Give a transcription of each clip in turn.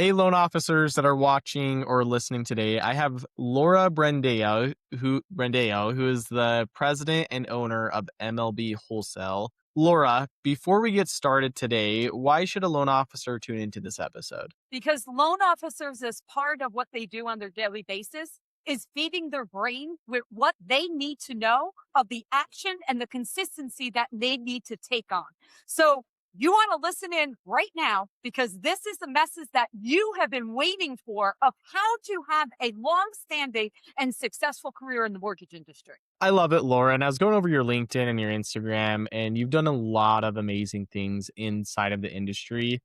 Hey, loan officers that are watching or listening today. I have Laura Brendeo, who is the president and owner of MLB Wholesale. Laura, before we get started today, why should a loan officer tune into this episode? Because loan officers, as part of what they do on their daily basis, is feeding their brain with what they need to know of the action and the consistency that they need to take on. So you want to listen in right now because this is the message that you have been waiting for of how to have a long-standing and successful career in the mortgage industry. I love it, Laura. And I was going over your LinkedIn and your Instagram, and you've done a lot of amazing things inside of the industry.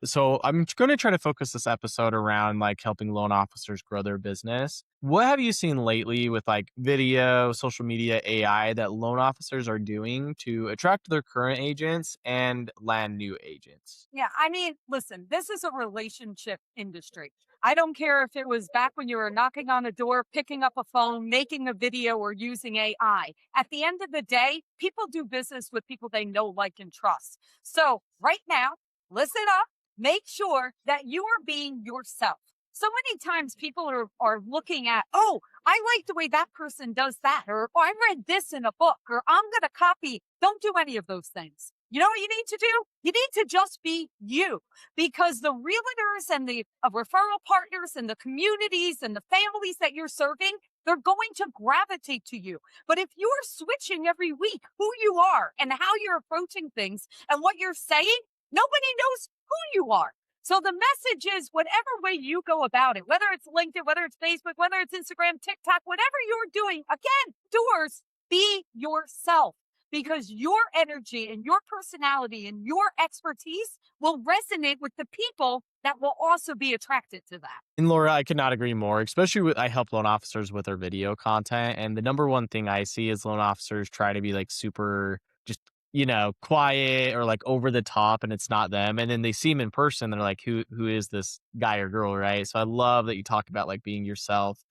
So I'm going to try to focus this episode around like helping loan officers grow their business. What have you seen lately with like video, social media, AI that loan officers are doing to attract their current agents and land new agents? Yeah, I mean, listen, this is a relationship industry. I don't care if it was back when you were knocking on a door, picking up a phone, making a video, or using AI. At the end of the day, people do business with people they know, like, and trust. So, right now, listen up, make sure that you are being yourself. So many times people are looking at, oh, I like the way that person does that, or oh, I read this in a book, or I'm going to copy. Don't do any of those things. You know what you need to do? You need to just be you because the realtors and the referral partners and the communities and the families that you're serving, they're going to gravitate to you. But if you're switching every week who you are and how you're approaching things and what you're saying, nobody knows who you are. So the message is whatever way you go about it, whether it's LinkedIn, whether it's Facebook, whether it's Instagram, TikTok, whatever you're doing, again, doors, be yourself because your energy and your personality and your expertise will resonate with the people that will also be attracted to that. And Laura, I could not agree more, especially with I help loan officers with their video content. And the number one thing I see is loan officers try to be like super just, quiet or like over the top and it's not them. And then they see him in person, they're like, who is this guy or girl, right? So I love that you talk about like being yourself.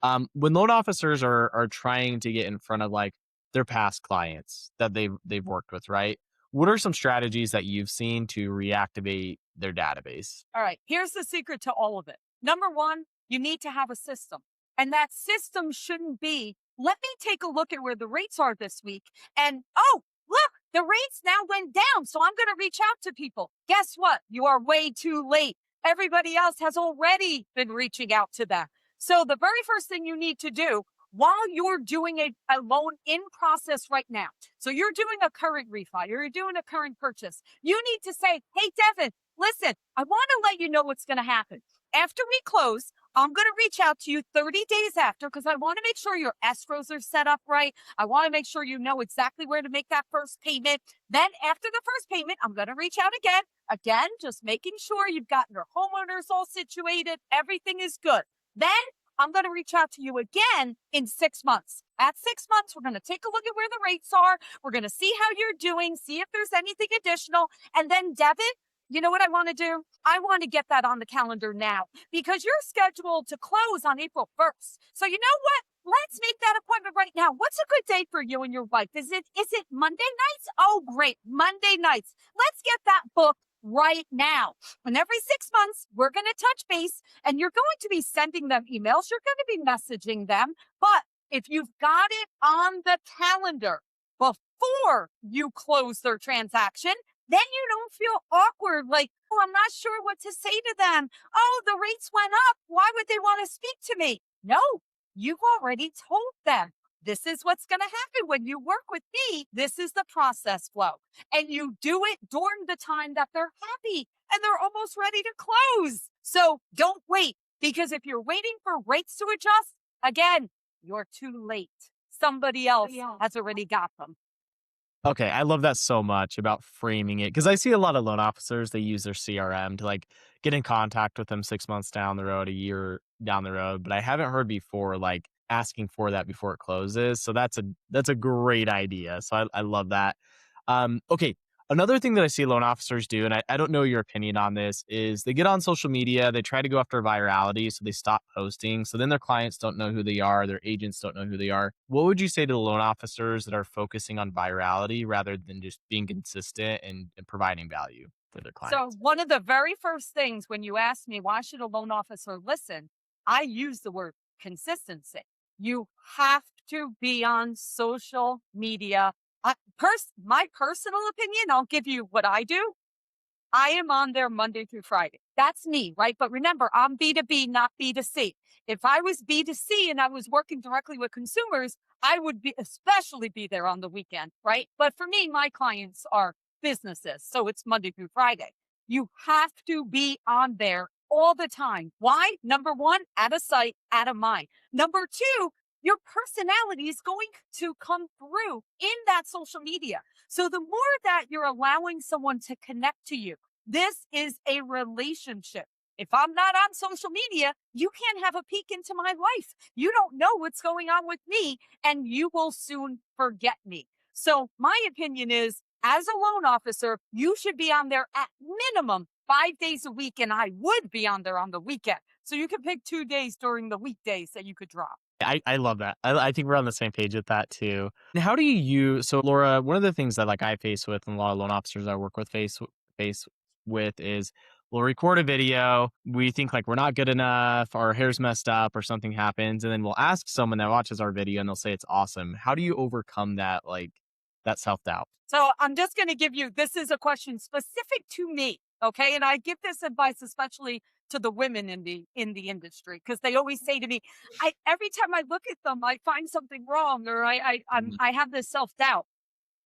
When loan officers are trying to get in front of like their past clients that they've worked with, right? What are some strategies that you've seen to reactivate their database? All right, here's the secret to all of it. Number one, you need to have a system. And that system shouldn't be, let me take a look at where the rates are this week. And oh, look, the rates now went down. So I'm going to reach out to people. Guess what? You are way too late. Everybody else has already been reaching out to them. So the very first thing you need to do while you're doing a loan in process right now. So you're doing a current refi, you're doing a current purchase. You need to say, hey, Devin, listen, I want to let you know what's going to happen. After we close, I'm going to reach out to you 30 days after because I want to make sure your escrows are set up right. I want to make sure you know exactly where to make that first payment. Then after the first payment, I'm going to reach out again. Again, just making sure you've gotten your homeowners all situated. Everything is good. Then I'm going to reach out to you again in 6 months. At 6 months, we're going to take a look at where the rates are. We're going to see how you're doing, see if there's anything additional. And then, Devin, you know what I want to do? I want to get that on the calendar now because you're scheduled to close on April 1st. So you know what? Let's make that appointment right now. What's a good day for you and your wife? Is it Monday nights? Oh, great. Monday nights. Let's get that booked right now. And every 6 months, we're going to touch base and you're going to be sending them emails. You're going to be messaging them. But if you've got it on the calendar before you close their transaction, then you don't feel awkward like, oh, I'm not sure what to say to them. Oh, the rates went up. Why would they want to speak to me? No, you've already told them. This is what's going to happen when you work with me. This is the process flow. And you do it during the time that they're happy and they're almost ready to close. So don't wait because if you're waiting for rates to adjust, again, you're too late. Somebody else has already got them. Okay, I love that so much about framing it because I see a lot of loan officers, they use their CRM to like get in contact with them 6 months down the road, a year down the road, but I haven't heard before like asking for that before it closes. So that's a great idea. So I love that. Okay, another thing that I see loan officers do, and I don't know your opinion on this, is they get on social media, they try to go after virality, so they stop posting. So then their clients don't know who they are, their agents don't know who they are. What would you say to the loan officers that are focusing on virality rather than just being consistent and providing value? to their So clients? one of the very first things when you ask me why should a loan officer listen, I use the word consistency. You have to be on social media. My personal opinion, I'll give you what I do. I am on there Monday through Friday. That's me, right? But remember, I'm B2B, not B2C. If I was B2C and I was working directly with consumers, I would be especially be there on the weekend, right? But for me, my clients are businesses. So it's Monday through Friday. You have to be on there all the time. Why? Number one, out of sight, out of mind. Number two, your personality is going to come through in that social media. So the more that you're allowing someone to connect to you, this is a relationship. If I'm not on social media, you can't have a peek into my life. You don't know what's going on with me, and you will soon forget me. So my opinion is, as a loan officer, you should be on there at minimum 5 days a week, and I would be on there on the weekend. So you can pick 2 days during the weekdays that you could drop. I love that. I think we're on the same page with that too. And how do you use so Laura, one of the things that like I face with and a lot of loan officers I work with face with is we'll record a video, we think like we're not good enough, our hair's messed up or something happens, and then we'll ask someone that watches our video and they'll say it's awesome. How do you overcome that that self-doubt? So I'm just going to give you, this is a question specific to me. Okay. And I give this advice, especially to the women in the industry, because they always say to me, every time I look at them, I find something wrong, or I have this self-doubt.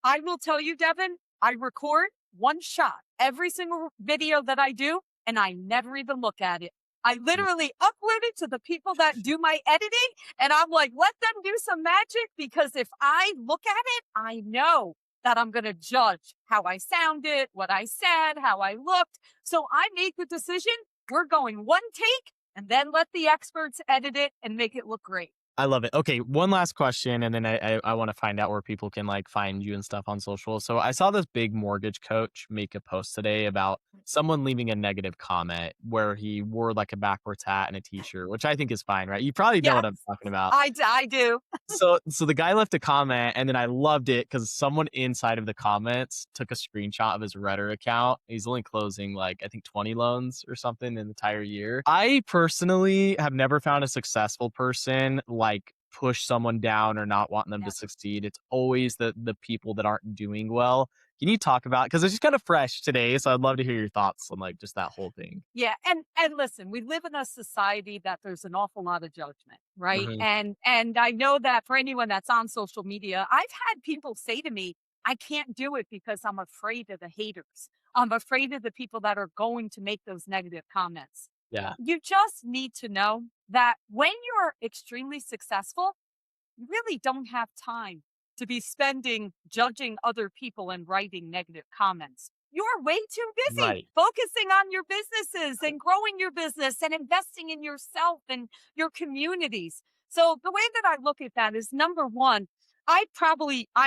I will tell you, Devin, I record one shot every single video that I do, and I never even look at it. I literally upload it to the people that do my editing, and I'm like, let them do some magic, because if I look at it, I know that I'm going to judge how I sounded, what I said, how I looked. So I made the decision. We're going one take, and then let the experts edit it and make it look great. I love it. Okay, one last question, and then I want to find out where people can like find you and stuff on social. So I saw this big mortgage coach make a post today about someone leaving a negative comment where he wore like a backwards hat and a t-shirt, which I think is fine, right? You probably know Yes, what I'm talking about. I do. So the guy left a comment, and then I loved it because someone inside of the comments took a screenshot of his Redder account. He's only closing like I think 20 loans or something in the entire year. I personally have never found a successful person like push someone down or not wanting them to Yeah. succeed. It's always the people that aren't doing well. Can you talk about because it's just kind of fresh today, so I'd love to hear your thoughts on like just that whole thing. Yeah, and listen, we live in a society that there's an awful lot of judgment, right? Mhm. And I know that for anyone that's on social media, I've had people say to me, I can't do it because I'm afraid of the haters. I'm afraid of the people that are going to make those negative comments. Yeah, You just need to know that when you're extremely successful, you really don't have time to be spending judging other people and writing negative comments. You're way too busy right. focusing on your businesses and growing your business and investing in yourself and your communities. So the way that I look at that is number one, I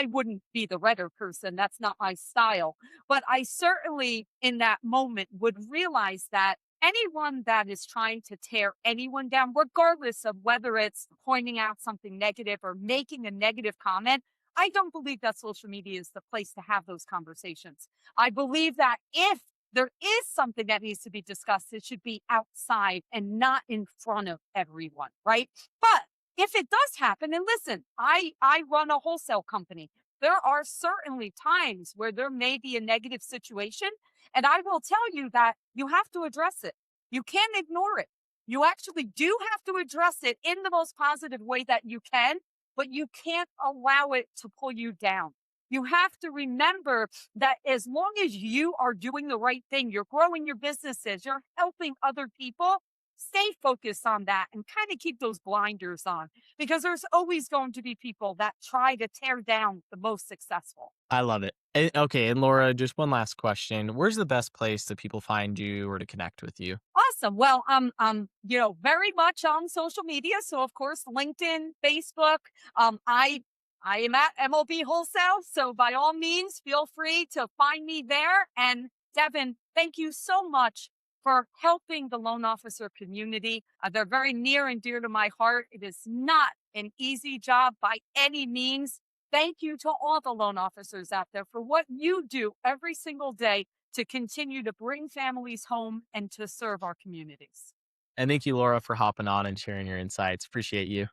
wouldn't be the Redder person. That's not my style. But I certainly in that moment would realize that anyone that is trying to tear anyone down, regardless of whether it's pointing out something negative or making a negative comment, I don't believe that social media is the place to have those conversations. I believe that if there is something that needs to be discussed, it should be outside and not in front of everyone, right? But if it does happen, and listen, I run a wholesale company. There are certainly times where there may be a negative situation, and I will tell you that you have to address it. You can't ignore it. You actually do have to address it in the most positive way that you can, but you can't allow it to pull you down. You have to remember that as long as you are doing the right thing, you're growing your businesses, you're helping other people, stay focused on that and kind of keep those blinders on because there's always going to be people that try to tear down the most successful. I love it. Okay, and Laura, just one last question. Where's the best place that people find you or to connect with you? Awesome. Well, very much on social media. So of course, LinkedIn, Facebook. I am at MLB Wholesale. So by all means, feel free to find me there. And Devin, thank you so much for helping the loan officer community. They're very near and dear to my heart. It is not an easy job by any means. Thank you to all the loan officers out there for what you do every single day to continue to bring families home and to serve our communities. And thank you, Laura, for hopping on and sharing your insights. Appreciate you.